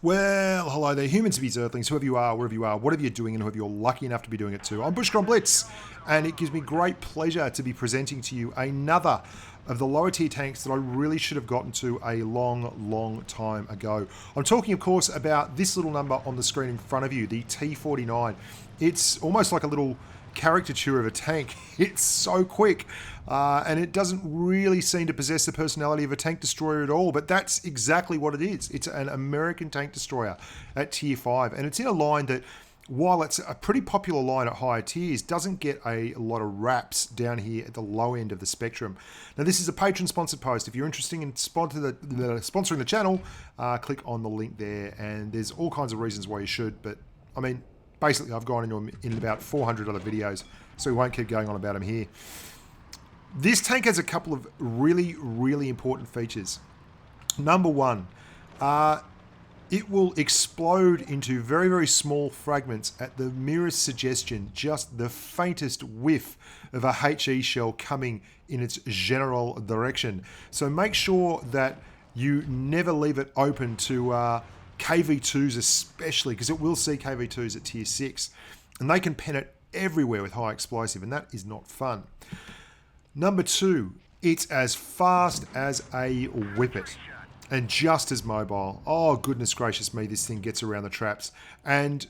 Well, hello there, humans, bees, earthlings, whoever you are, wherever you are, whatever you're doing, and whoever you're lucky enough to be doing it to. I'm Bushcon Blitz, and it gives me great pleasure to be presenting to you another of the lower tier tanks that I really should have gotten to a long time ago. I'm talking, of course, about this little number on the screen in front of you, the T49. It's almost like a little caricature of a tank. It's so quick, and it doesn't really seem to possess the personality of a tank destroyer at all, but that's exactly what it is. It's an American tank destroyer at tier 5, and it's in a line that, while it's a pretty popular line at higher tiers, doesn't get a lot of raps down here at the low end of the spectrum. Now, this is a patron-sponsored post. If you're interested in sponsoring the channel, click on the link there, and there's all kinds of reasons why you should, but I mean, basically, I've gone into them in about 400 other videos, so we won't keep going on about them here. This tank has a couple of really important features. Number one, it will explode into very small fragments at the merest suggestion, just the faintest whiff of a HE shell coming in its general direction. So make sure that you never leave it open to KV2s especially, because it will see KV2s at tier 6, and they can pen it everywhere with high explosive, and that is not fun. Number two, it's as fast as a whippet and just as mobile. Oh, goodness gracious me, this thing gets around the traps. And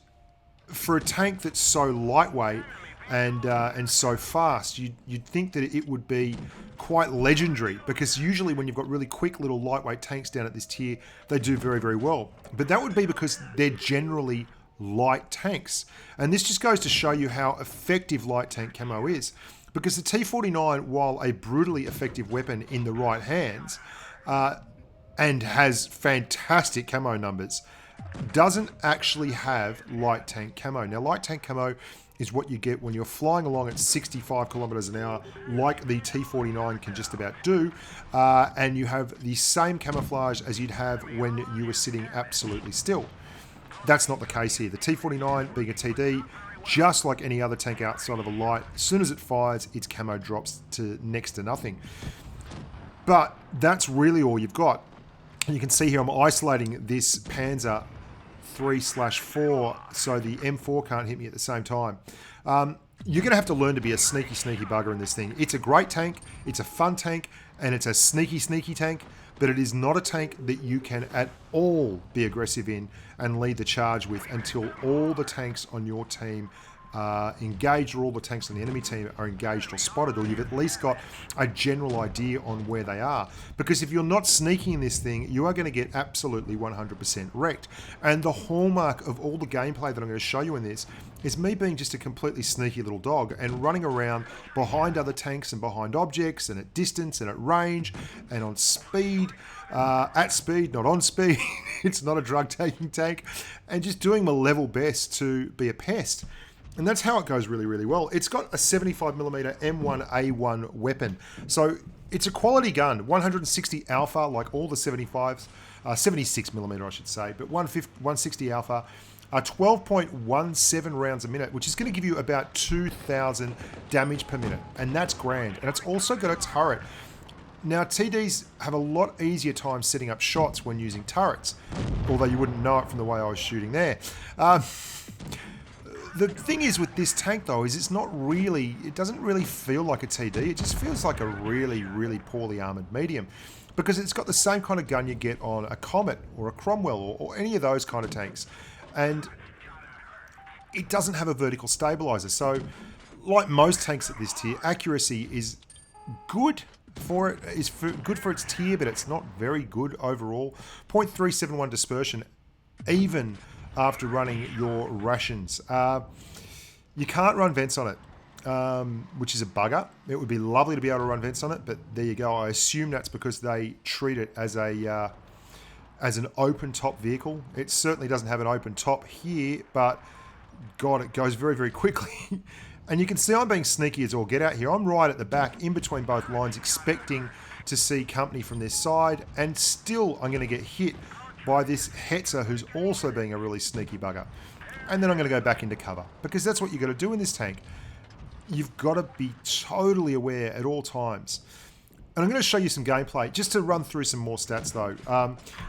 for a tank that's so lightweight and so fast, you'd think that it would be quite legendary, because usually when you've got really quick little lightweight tanks down at this tier, they do very well. But that would be because they're generally light tanks. And this just goes to show you how effective light tank camo is. Because the T49, while a brutally effective weapon in the right hands, and has fantastic camo numbers, doesn't actually have light tank camo. Now, light tank camo is what you get when you're flying along at 65 kilometers an hour, like the T49 can just about do, and you have the same camouflage as you'd have when you were sitting absolutely still. That's not the case here. The T49, being a TD, just like any other tank outside of a light, as soon as it fires, its camo drops to next to nothing. But that's really all you've got. And you can see here I'm isolating this Panzer 3/4 so the M4 can't hit me at the same time. You're going to have to learn to be a sneaky bugger in this thing. It's a great tank, it's a fun tank, and it's a sneaky tank, but it is not a tank that you can at all be aggressive in and lead the charge with until all the tanks on your team are engaged, or all the tanks on the enemy team are engaged or spotted, or you've at least got a general idea on where they are. Because if you're not sneaking in this thing, you are going to get absolutely 100% wrecked. And the hallmark of all the gameplay that I'm going to show you in this is me being just a completely sneaky little dog and running around behind other tanks and behind objects and at distance and at range and on speed, at speed, not on speed. It's not a drug-taking tank, and just doing my level best to be a pest. And that's how it goes really well. It's got a 75mm M1A1 weapon. So it's a quality gun, 160 alpha like all the 75s, 76mm I should say, but 160 alpha, 12.17 rounds a minute, which is going to give you about 2,000 damage per minute. And that's grand. And it's also got a turret. Now, TDs have a lot easier time setting up shots when using turrets, although you wouldn't know it from the way I was shooting there. The thing is with this tank though, is it doesn't really feel like a TD, it just feels like a really poorly armoured medium. Because it's got the same kind of gun you get on a Comet or a Cromwell or any of those kind of tanks. And it doesn't have a vertical stabilizer. So, like most tanks at this tier, accuracy is good for it, good for its tier, but it's not very good overall. 0.371 dispersion, even after running your rations. You can't run vents on it, which is a bugger. It would be lovely to be able to run vents on it, but there you go. I assume that's because they treat it as an open top vehicle. It certainly doesn't have an open top here, but God, it goes very quickly. And you can see I'm being sneaky as all get out here. I'm right at the back, in between both lines, expecting to see company from this side, and still I'm going to get hit by this Hetzer, who's also being a really sneaky bugger. And then I'm going to go back into cover, because that's what you've got to do in this tank. You've got to be totally aware at all times. And I'm going to show you some gameplay, just to run through some more stats though.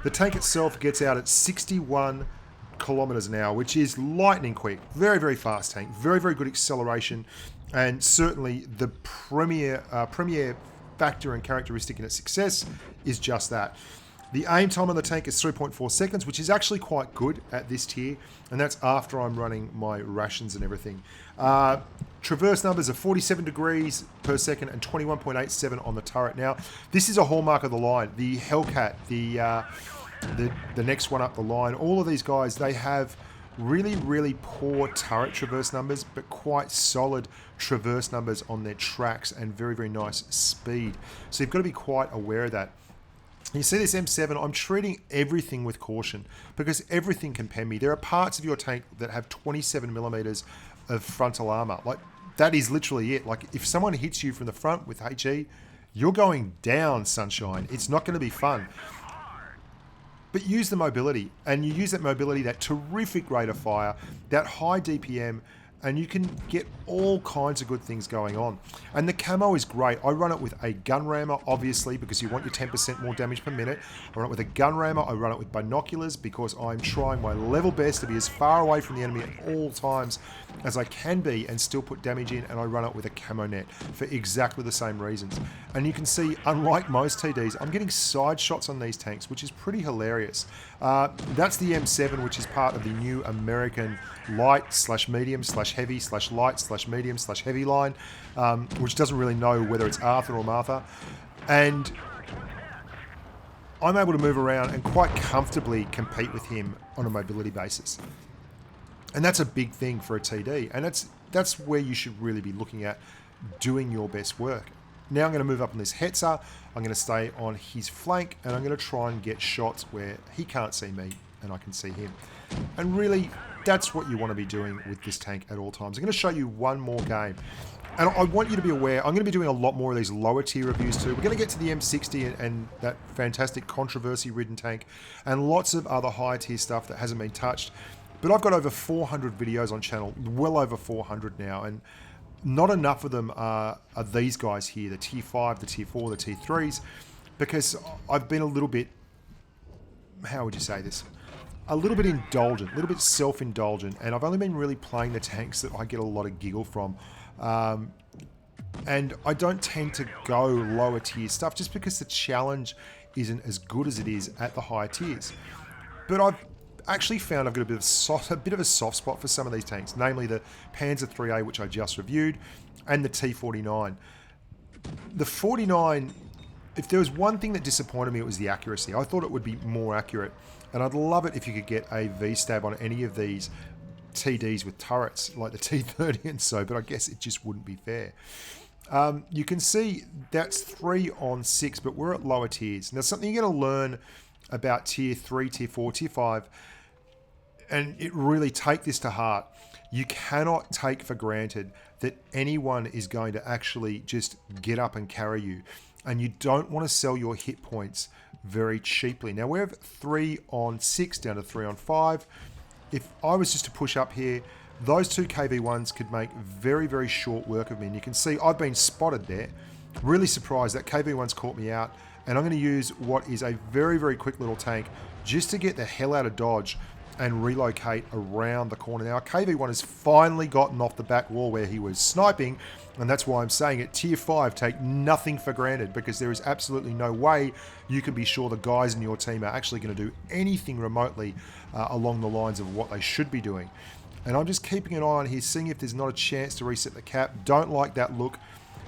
The tank itself gets out at 61 kilometers an hour, which is lightning quick. Very, very fast tank. Very, very good acceleration. And certainly the premier factor and characteristic in its success is just that. The aim time on the tank is 3.4 seconds, which is actually quite good at this tier, and that's after I'm running my rations and everything. Traverse numbers are 47 degrees per second and 21.87 on the turret. Now, this is a hallmark of the line. The Hellcat, the next one up the line, all of these guys, they have really, really poor turret traverse numbers, but quite solid traverse numbers on their tracks and very, very nice speed. So you've got to be quite aware of that. You see this M7, I'm treating everything with caution because everything can pen me. There are parts of your tank that have 27 millimeters of frontal armor. Like, that is literally it. Like, if someone hits you from the front with HE, you're going down, sunshine. It's not going to be fun. But use the mobility, and you use that mobility, that terrific rate of fire, that high DPM, and you can get all kinds of good things going on. And the camo is great. I run it with a gun rammer, obviously, because you want your 10% more damage per minute. I run it with a gun rammer. I run it with binoculars because I'm trying my level best to be as far away from the enemy at all times as I can be and still put damage in, and I run it with a camo net for exactly the same reasons. And you can see, unlike most TDs, I'm getting side shots on these tanks, which is pretty hilarious. That's the M7, which is part of the new American light/medium/heavy/light/medium/heavy line, which doesn't really know whether it's Arthur or Martha. And I'm able to move around and quite comfortably compete with him on a mobility basis. And that's a big thing for a TD. And that's where you should really be looking at doing your best work. Now I'm going to move up on this Hetzer. I'm going to stay on his flank, and I'm going to try and get shots where he can't see me and I can see him. And really, that's what you want to be doing with this tank at all times. I'm going to show you one more game. And I want you to be aware, I'm going to be doing a lot more of these lower tier reviews too. We're going to get to the M60 and that fantastic controversy-ridden tank, and lots of other higher tier stuff that hasn't been touched. But I've got over 400 videos on channel, well over 400 now, and not enough of them are these guys here, the tier 5, the tier 4, the tier 3s, because I've been a little bit, how would you say this? A little bit indulgent, a little bit self-indulgent, and I've only been really playing the tanks that I get a lot of giggle from. And I don't tend to go lower tier stuff just because the challenge isn't as good as it is at the higher tiers. But I've actually found I've got a bit of a soft spot for some of these tanks, namely the Panzer IIIA, which I just reviewed, and the T49. The 49, if there was one thing that disappointed me, it was the accuracy. I thought it would be more accurate, and I'd love it if you could get a V-stab on any of these TDs with turrets, like the T30 and so, but I guess it just wouldn't be fair. You can see that's 3 on 6, but we're at lower tiers. Now, something you're going to learn about tier 3, tier 4, tier 5, and it really take this to heart. You cannot take for granted that anyone is going to actually just get up and carry you, and you don't want to sell your hit points very cheaply. Now, we have 3 on 6 down to 3 on 5. If I was just to push up here, those 2 KV1s could make very, very short work of me. And you can see I've been spotted there. Really surprised that KV1's caught me out. And I'm going to use what is a very, very quick little tank just to get the hell out of dodge and relocate around the corner. Now, KV1 has finally gotten off the back wall where he was sniping, and that's why I'm saying at tier 5, take nothing for granted, because there is absolutely no way you can be sure the guys in your team are actually going to do anything remotely along the lines of what they should be doing. And I'm just keeping an eye on here, seeing if there's not a chance to reset the cap. Don't like that look.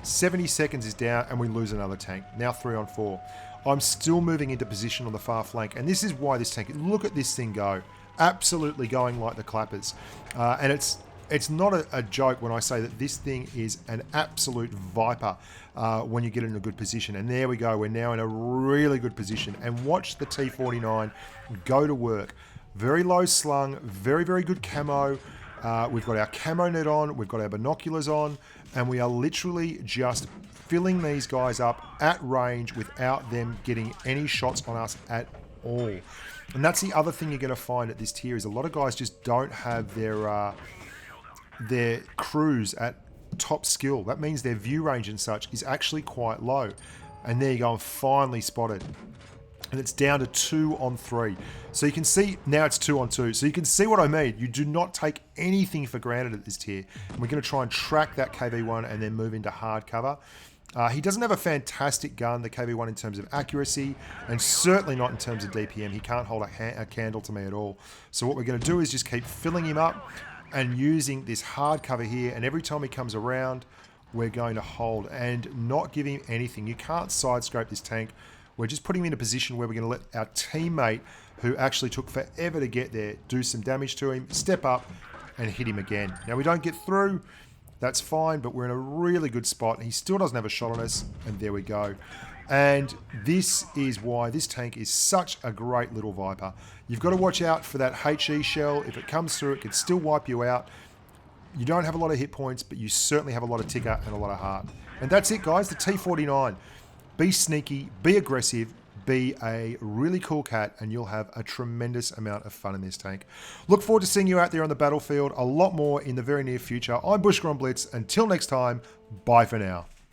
70 seconds is down, and we lose another tank. Now 3 on 4. I'm still moving into position on the far flank, and this is why this tank, look at this thing go. Absolutely going like the clappers. And it's not a joke when I say that this thing is an absolute viper when you get in a good position. And there we go. We're now in a really good position. And watch the T49 go to work. Very low slung, very, very good camo. We've got our camo net on. We've got our binoculars on. And we are literally just filling these guys up at range without them getting any shots on us at all. And that's the other thing you're going to find at this tier is a lot of guys just don't have their crews at top skill. That means their view range and such is actually quite low. And there you go, I'm finally spotted. And it's down to 2 on 3. So you can see, now it's 2 on 2. So you can see what I mean. You do not take anything for granted at this tier. And we're going to try and track that KV-1 and then move into hard cover. He doesn't have a fantastic gun, the KV-1, in terms of accuracy, and certainly not in terms of DPM. He can't hold a candle to me at all. So what we're going to do is just keep filling him up and using this hard cover here. And every time he comes around, we're going to hold and not give him anything. You can't side scrape this tank. We're just putting him in a position where we're going to let our teammate, who actually took forever to get there, do some damage to him, step up and hit him again. Now we don't get through, that's fine, but we're in a really good spot. He still doesn't have a shot on us, and there we go. And this is why this tank is such a great little Viper. You've got to watch out for that HE shell. If it comes through, it can still wipe you out. You don't have a lot of hit points, but you certainly have a lot of ticker and a lot of heart. And that's it, guys, the T49. Be sneaky, be aggressive, be a really cool cat, and you'll have a tremendous amount of fun in this tank. Look forward to seeing you out there on the battlefield. A lot more in the very near future. I'm Bushgron Blitz. Until next time, bye for now.